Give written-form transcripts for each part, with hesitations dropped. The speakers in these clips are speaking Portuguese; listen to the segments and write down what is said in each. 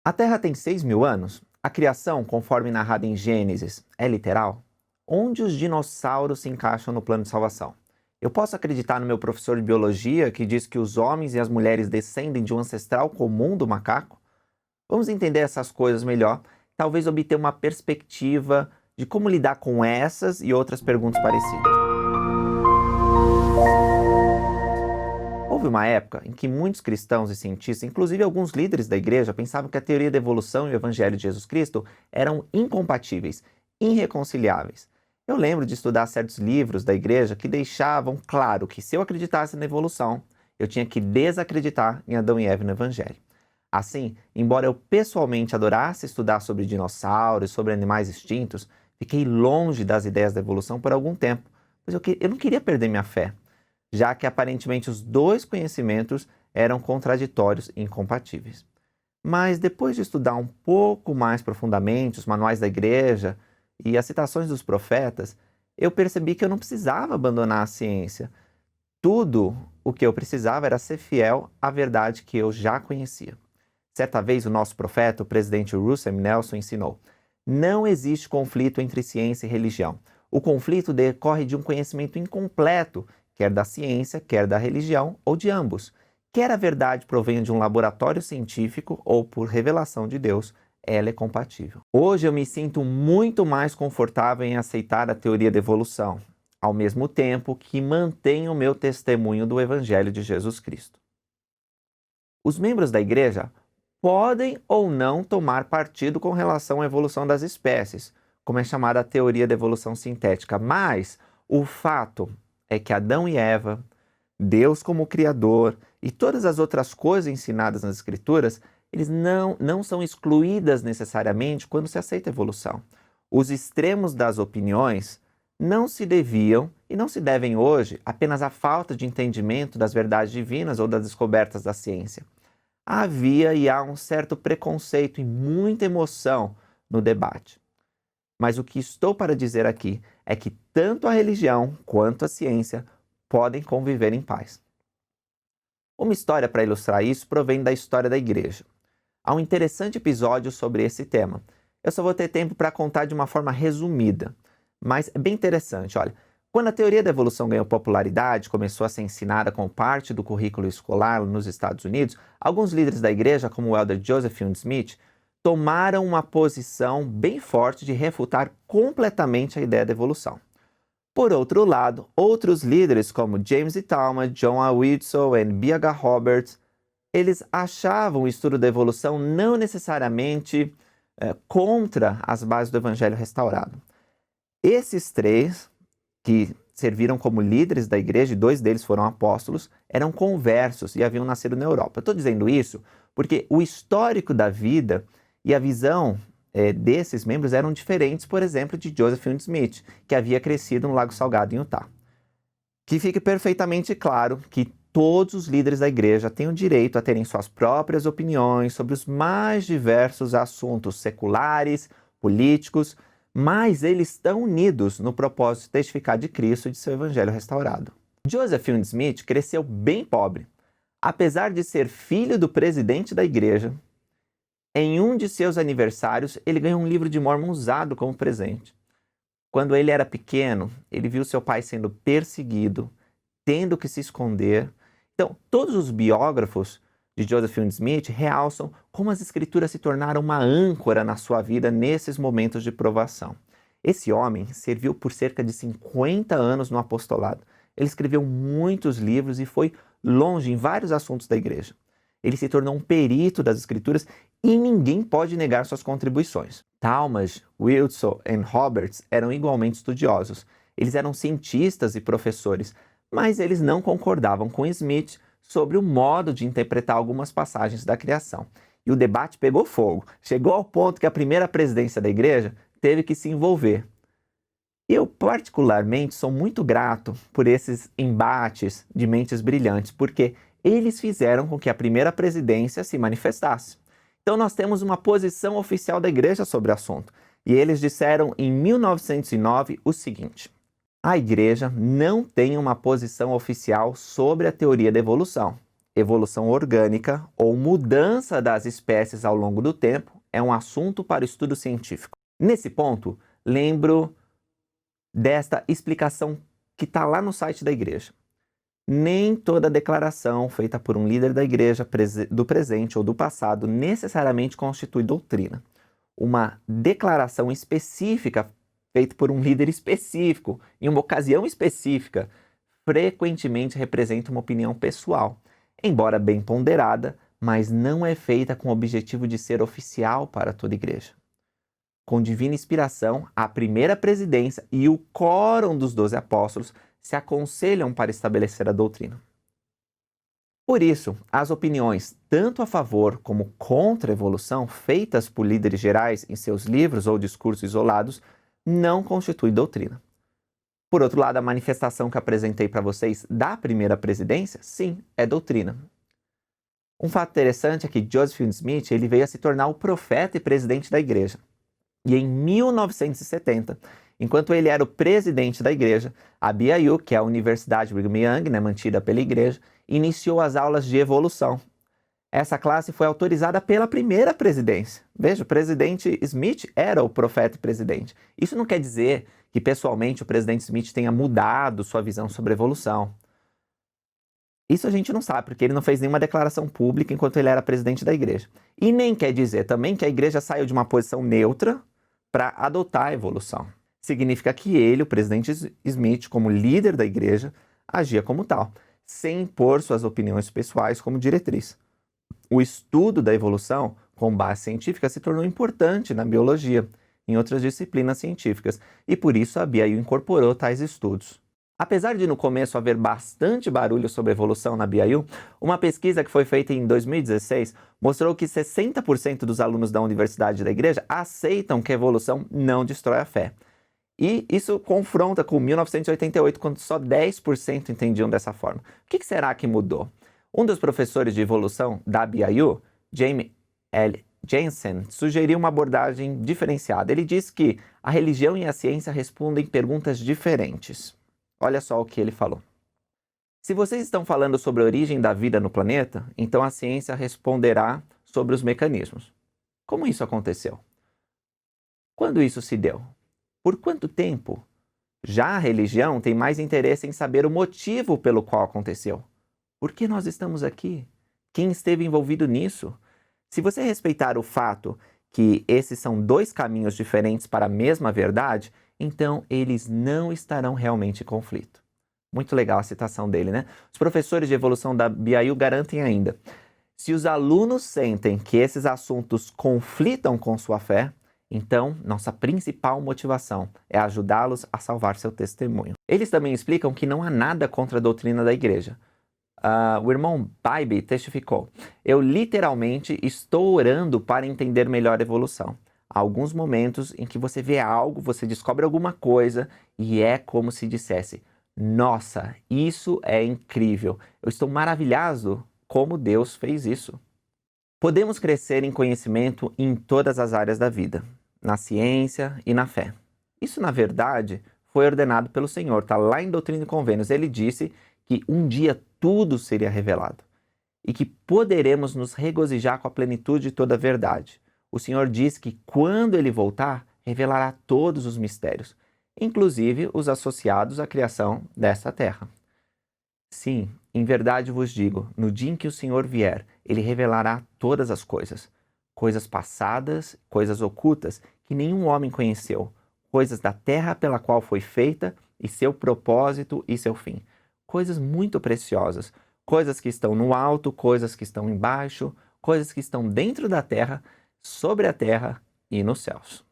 A Terra tem 6.000 anos? A criação, conforme narrada em Gênesis, é literal? Onde os dinossauros se encaixam no plano de salvação? Eu posso acreditar no meu professor de biologia que diz que os homens e as mulheres descendem de um ancestral comum do macaco? Vamos entender essas coisas melhor, talvez obter uma perspectiva de como lidar com essas e outras perguntas parecidas. Houve uma época em que muitos cristãos e cientistas, inclusive alguns líderes da igreja, pensavam que a teoria da evolução e o evangelho de Jesus Cristo eram incompatíveis, irreconciliáveis. Eu lembro de estudar certos livros da igreja que deixavam claro que se eu acreditasse na evolução, eu tinha que desacreditar em Adão e Eva no evangelho. Assim, embora eu pessoalmente adorasse estudar sobre dinossauros, sobre animais extintos, fiquei longe das ideias da evolução por algum tempo, pois eu não queria perder minha fé, já que aparentemente os dois conhecimentos eram contraditórios e incompatíveis. Mas depois de estudar um pouco mais profundamente os manuais da igreja e as citações dos profetas, eu percebi que eu não precisava abandonar a ciência. Tudo o que eu precisava era ser fiel à verdade que eu já conhecia. Certa vez o nosso profeta, o presidente Russell M. Nelson, ensinou: não existe conflito entre ciência e religião. O conflito decorre de um conhecimento incompleto, quer da ciência, quer da religião, ou de ambos. Quer a verdade provenha de um laboratório científico ou por revelação de Deus, ela é compatível. Hoje eu me sinto muito mais confortável em aceitar a teoria da evolução, ao mesmo tempo que mantenho o meu testemunho do Evangelho de Jesus Cristo. Os membros da igreja podem ou não tomar partido com relação à evolução das espécies, como é chamada a teoria da evolução sintética, mas o fato é que Adão e Eva, Deus como Criador e todas as outras coisas ensinadas nas Escrituras, eles não são excluídas necessariamente quando se aceita a evolução. Os extremos das opiniões não se deviam e não se devem hoje apenas à falta de entendimento das verdades divinas ou das descobertas da ciência. Havia e há um certo preconceito e muita emoção no debate. Mas o que estou para dizer aqui é que tanto a religião quanto a ciência podem conviver em paz. Uma história para ilustrar isso provém da história da igreja. Há um interessante episódio sobre esse tema. Eu só vou ter tempo para contar de uma forma resumida, mas é bem interessante. Olha, quando a teoria da evolução ganhou popularidade, começou a ser ensinada como parte do currículo escolar nos Estados Unidos, alguns líderes da igreja, como o elder Joseph Fielding Smith, tomaram uma posição bem forte de refutar completamente a ideia da evolução. Por outro lado, outros líderes como James E. Talmage, John A. Whitson e B. H. Roberts, eles achavam o estudo da evolução não necessariamente contra as bases do Evangelho restaurado. Esses três, que serviram como líderes da igreja, e 2 deles foram apóstolos, eram conversos e haviam nascido na Europa. Eu estou dizendo isso porque o histórico da vida e a visão desses membros eram diferentes, por exemplo, de Joseph Fielding Smith, que havia crescido no Lago Salgado, em Utah. Que fique perfeitamente claro que todos os líderes da igreja têm o direito a terem suas próprias opiniões sobre os mais diversos assuntos seculares, políticos, mas eles estão unidos no propósito de testificar de Cristo e de seu evangelho restaurado. Joseph Fielding Smith cresceu bem pobre. Apesar de ser filho do presidente da igreja, em um de seus aniversários, ele ganhou um livro de Mórmon usado como presente. Quando ele era pequeno, ele viu seu pai sendo perseguido, tendo que se esconder. Então, todos os biógrafos de Joseph Fielding Smith realçam como as escrituras se tornaram uma âncora na sua vida nesses momentos de provação. Esse homem serviu por cerca de 50 anos no apostolado. Ele escreveu muitos livros e foi longe em vários assuntos da igreja. Ele se tornou um perito das escrituras e ninguém pode negar suas contribuições. Talmage, Whitson e Roberts eram igualmente estudiosos. Eles eram cientistas e professores, mas eles não concordavam com Smith sobre o modo de interpretar algumas passagens da criação. E o debate pegou fogo. Chegou ao ponto que a primeira presidência da igreja teve que se envolver. Eu, particularmente, sou muito grato por esses embates de mentes brilhantes, porque eles fizeram com que a primeira presidência se manifestasse. Então nós temos uma posição oficial da igreja sobre o assunto. E eles disseram em 1909 o seguinte: a igreja não tem uma posição oficial sobre a teoria da evolução. evolução orgânica ou mudança das espécies ao longo do tempo é um assunto para o estudo científico. Nesse ponto, lembro desta explicação que está lá no site da igreja. Nem toda declaração feita por um líder da igreja do presente ou do passado necessariamente constitui doutrina. Uma declaração específica feita por um líder específico, em uma ocasião específica, frequentemente representa uma opinião pessoal, embora bem ponderada, mas não é feita com o objetivo de ser oficial para toda a igreja. Com divina inspiração, a primeira presidência e o quórum dos 12 apóstolos se aconselham para estabelecer a doutrina. Por isso, as opiniões, tanto a favor como contra a evolução, feitas por líderes gerais em seus livros ou discursos isolados, não constituem doutrina. Por outro lado, a manifestação que apresentei para vocês da primeira presidência, sim, é doutrina. Um fato interessante é que Joseph Smith ele veio a se tornar o profeta e presidente da igreja. E em 1970, enquanto ele era o presidente da igreja, a BYU, que é a Universidade Brigham Young, mantida pela igreja, iniciou as aulas de evolução. Essa classe foi autorizada pela primeira presidência. Veja, o presidente Smith era o profeta e presidente. Isso não quer dizer que pessoalmente o presidente Smith tenha mudado sua visão sobre evolução. Isso a gente não sabe, porque ele não fez nenhuma declaração pública enquanto ele era presidente da igreja. E nem quer dizer também que a igreja saiu de uma posição neutra para adotar a evolução. Significa que ele, o presidente Smith, como líder da igreja, agia como tal, sem impor suas opiniões pessoais como diretriz. O estudo da evolução, com base científica, se tornou importante na biologia, em outras disciplinas científicas, e por isso a BYU incorporou tais estudos. Apesar de no começo haver bastante barulho sobre evolução na BYU, uma pesquisa que foi feita em 2016 mostrou que 60% dos alunos da universidade e da igreja aceitam que a evolução não destrói a fé. E isso confronta com 1988, quando só 10% entendiam dessa forma. O que será que mudou? Um dos professores de evolução da BYU, Jamie L. Jensen, sugeriu uma abordagem diferenciada. Ele diz que a religião e a ciência respondem perguntas diferentes. Olha só o que ele falou. Se vocês estão falando sobre a origem da vida no planeta, então a ciência responderá sobre os mecanismos. Como isso aconteceu? Quando isso se deu? Por quanto tempo? Já a religião tem mais interesse em saber o motivo pelo qual aconteceu. Por que nós estamos aqui? Quem esteve envolvido nisso? Se você respeitar o fato que esses são dois caminhos diferentes para a mesma verdade, então eles não estarão realmente em conflito. Muito legal a citação dele, né? Os professores de evolução da BYU garantem ainda: se os alunos sentem que esses assuntos conflitam com sua fé, então nossa principal motivação é ajudá-los a salvar seu testemunho. Eles também explicam que não há nada contra a doutrina da igreja. O irmão Bybee testificou: eu literalmente estou orando para entender melhor a evolução. Há alguns momentos em que você vê algo, você descobre alguma coisa e é como se dissesse: nossa, isso é incrível. Eu estou maravilhado como Deus fez isso. Podemos crescer em conhecimento em todas as áreas da vida, na ciência e na fé. Isso, na verdade, foi ordenado pelo Senhor. Está lá em Doutrina e Convênios. Ele disse que um dia tudo seria revelado e que poderemos nos regozijar com a plenitude de toda a verdade. O Senhor diz que quando Ele voltar, revelará todos os mistérios, inclusive os associados à criação desta terra. Sim, em verdade vos digo, no dia em que o Senhor vier, Ele revelará todas as coisas, coisas passadas, coisas ocultas, que nenhum homem conheceu, coisas da terra pela qual foi feita, e seu propósito e seu fim. Coisas muito preciosas, coisas que estão no alto, coisas que estão embaixo, coisas que estão dentro da terra, sobre a terra e nos céus.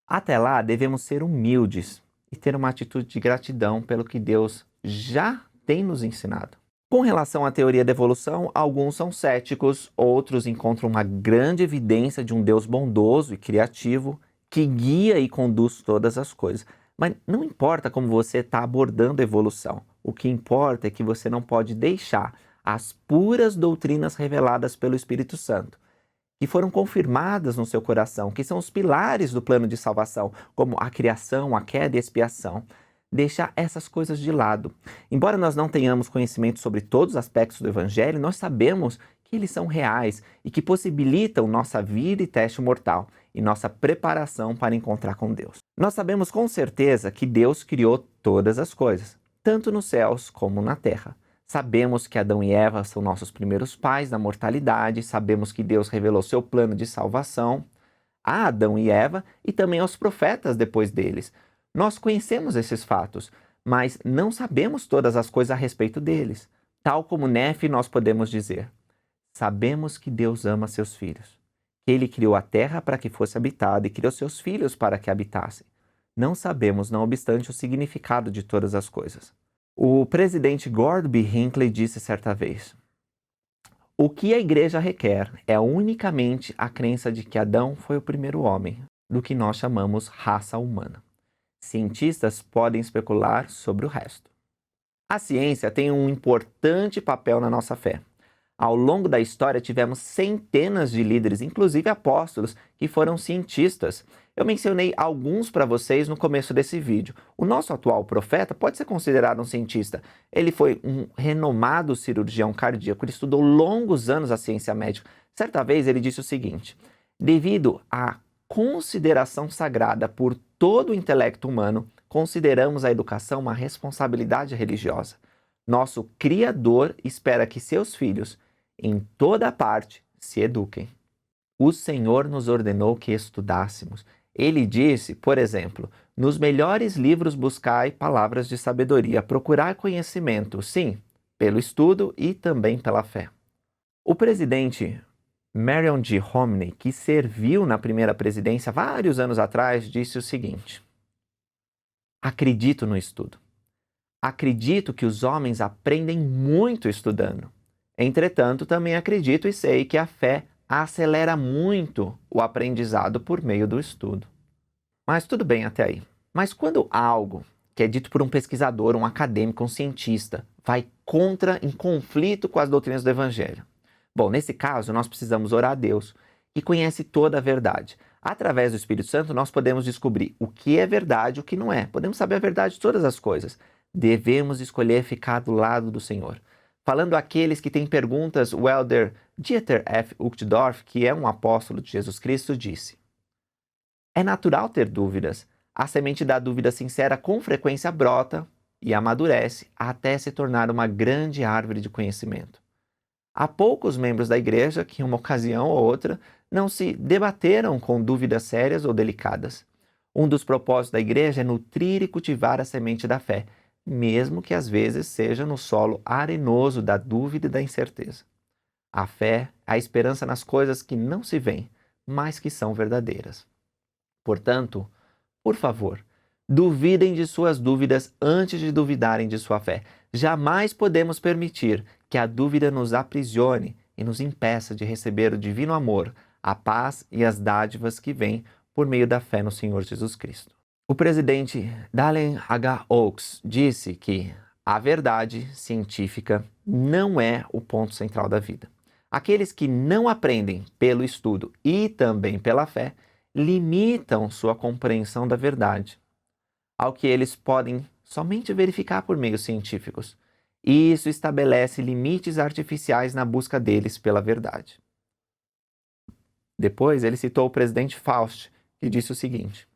Até lá, devemos ser humildes e ter uma atitude de gratidão pelo que Deus já tem nos ensinado. Com relação à teoria da evolução, alguns são céticos, outros encontram uma grande evidência de um Deus bondoso e criativo que guia e conduz todas as coisas. Mas não importa como você está abordando a evolução, o que importa é que você não pode deixar as puras doutrinas reveladas pelo Espírito Santo, que foram confirmadas no seu coração, que são os pilares do plano de salvação, como a criação, a queda e a expiação, deixar essas coisas de lado. Embora nós não tenhamos conhecimento sobre todos os aspectos do Evangelho, nós sabemos que eles são reais e que possibilitam nossa vida e teste mortal e nossa preparação para encontrar com Deus. Nós sabemos com certeza que Deus criou todas as coisas, tanto nos céus como na terra. Sabemos que Adão e Eva são nossos primeiros pais da mortalidade, sabemos que Deus revelou seu plano de salvação a Adão e Eva e também aos profetas depois deles. Nós conhecemos esses fatos, mas não sabemos todas as coisas a respeito deles. Tal como Nefe, nós podemos dizer: sabemos que Deus ama seus filhos, que Ele criou a terra para que fosse habitada e criou seus filhos para que habitassem. Não sabemos, não obstante, o significado de todas as coisas. O presidente Gordon B. Hinckley disse certa vez: o que a igreja requer é unicamente a crença de que Adão foi o primeiro homem, do que nós chamamos raça humana. Cientistas podem especular sobre o resto. A ciência tem um importante papel na nossa fé. Ao longo da história, tivemos centenas de líderes, inclusive apóstolos, que foram cientistas. Eu mencionei alguns para vocês no começo desse vídeo. O nosso atual profeta pode ser considerado um cientista. Ele foi um renomado cirurgião cardíaco, ele estudou longos anos a ciência médica. Certa vez ele disse o seguinte: devido à consideração sagrada por todo o intelecto humano, consideramos a educação uma responsabilidade religiosa. Nosso Criador espera que seus filhos, em toda parte, se eduquem. O Senhor nos ordenou que estudássemos. Ele disse, por exemplo, nos melhores livros buscai palavras de sabedoria, procurai conhecimento, sim, pelo estudo e também pela fé. O presidente Marion G. Romney, que serviu na primeira presidência vários anos atrás, disse o seguinte: acredito no estudo. Acredito que os homens aprendem muito estudando. Entretanto, também acredito e sei que a fé acelera muito o aprendizado por meio do estudo. Mas tudo bem até aí. Mas quando algo que é dito por um pesquisador, um acadêmico, um cientista, vai em conflito com as doutrinas do Evangelho? Bom, nesse caso, nós precisamos orar a Deus, que conhece toda a verdade. Através do Espírito Santo, nós podemos descobrir o que é verdade e o que não é. Podemos saber a verdade de todas as coisas. Devemos escolher ficar do lado do Senhor. Falando àqueles que têm perguntas, o elder Dieter F. Uchtdorf, que é um apóstolo de Jesus Cristo, disse: é natural ter dúvidas. A semente da dúvida sincera com frequência brota e amadurece até se tornar uma grande árvore de conhecimento. Há poucos membros da igreja que, em uma ocasião ou outra, não se debateram com dúvidas sérias ou delicadas. Um dos propósitos da igreja é nutrir e cultivar a semente da fé, mesmo que às vezes seja no solo arenoso da dúvida e da incerteza. A fé é a esperança nas coisas que não se veem, mas que são verdadeiras. Portanto, por favor, duvidem de suas dúvidas antes de duvidarem de sua fé. Jamais podemos permitir que a dúvida nos aprisione e nos impeça de receber o divino amor, a paz e as dádivas que vêm por meio da fé no Senhor Jesus Cristo. O presidente Dallin H. Oaks disse que a verdade científica não é o ponto central da vida. Aqueles que não aprendem pelo estudo e também pela fé limitam sua compreensão da verdade ao que eles podem somente verificar por meios científicos. E isso estabelece limites artificiais na busca deles pela verdade. Depois, ele citou o presidente Faust, que disse o seguinte: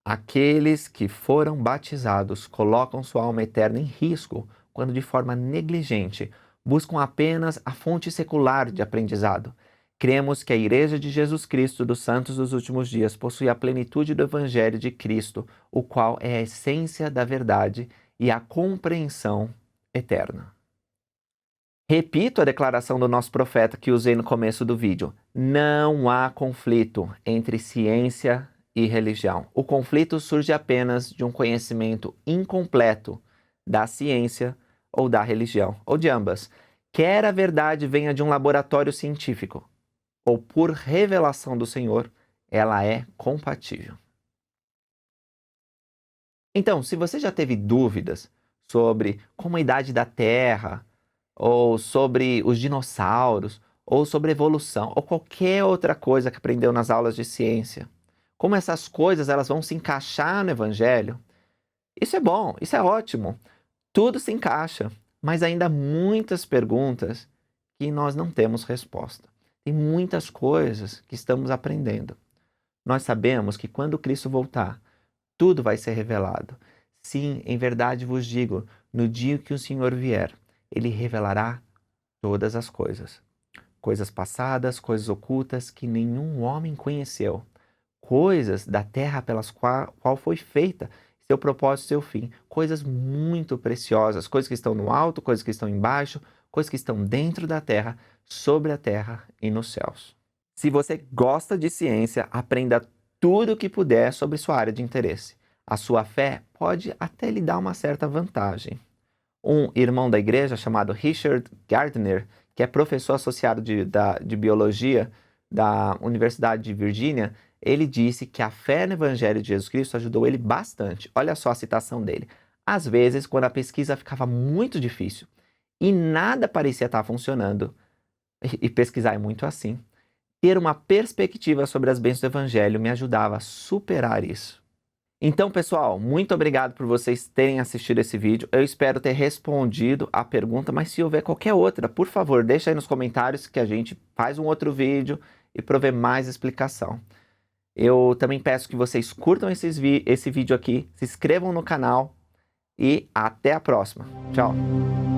aqueles que foram batizados colocam sua alma eterna em risco quando, de forma negligente, buscam apenas a fonte secular de aprendizado. Cremos que a Igreja de Jesus Cristo dos Santos dos Últimos Dias possui a plenitude do Evangelho de Cristo, o qual é a essência da verdade e a compreensão eterna. Repito a declaração do nosso profeta que usei no começo do vídeo: não há conflito entre ciência e religião. O conflito surge apenas de um conhecimento incompleto da ciência ou da religião, ou de ambas. Quer a verdade venha de um laboratório científico, ou por revelação do Senhor, ela é compatível. Então, se você já teve dúvidas sobre como a idade da Terra, ou sobre os dinossauros, ou sobre evolução, ou qualquer outra coisa que aprendeu nas aulas de ciência, como essas coisas elas vão se encaixar no Evangelho, Isso é bom, isso é ótimo. Tudo se encaixa, mas ainda há muitas perguntas que nós não temos resposta. Tem muitas coisas que estamos aprendendo. Nós sabemos que quando Cristo voltar, tudo vai ser revelado. Sim, em verdade vos digo, no dia que o Senhor vier, Ele revelará todas as coisas. Coisas passadas, coisas ocultas que nenhum homem conheceu. Coisas da terra pelas qual foi feita seu propósito, seu fim. Coisas muito preciosas, coisas que estão no alto, coisas que estão embaixo, coisas que estão dentro da terra, sobre a terra e nos céus. Se você gosta de ciência, aprenda tudo o que puder sobre sua área de interesse. A sua fé pode até lhe dar uma certa vantagem. Um irmão da igreja chamado Richard Gardner, que é professor associado de biologia da Universidade de Virgínia, ele disse que a fé no Evangelho de Jesus Cristo ajudou ele bastante. Olha só a citação dele. Às vezes, quando a pesquisa ficava muito difícil e nada parecia estar funcionando, e pesquisar é muito assim, ter uma perspectiva sobre as bênçãos do Evangelho me ajudava a superar isso. Então, pessoal, muito obrigado por vocês terem assistido esse vídeo. Eu espero ter respondido a pergunta, mas se houver qualquer outra, por favor, deixa aí nos comentários que a gente faz um outro vídeo e prover mais explicação. Eu também peço que vocês curtam esse vídeo aqui, se inscrevam no canal e até a próxima. Tchau!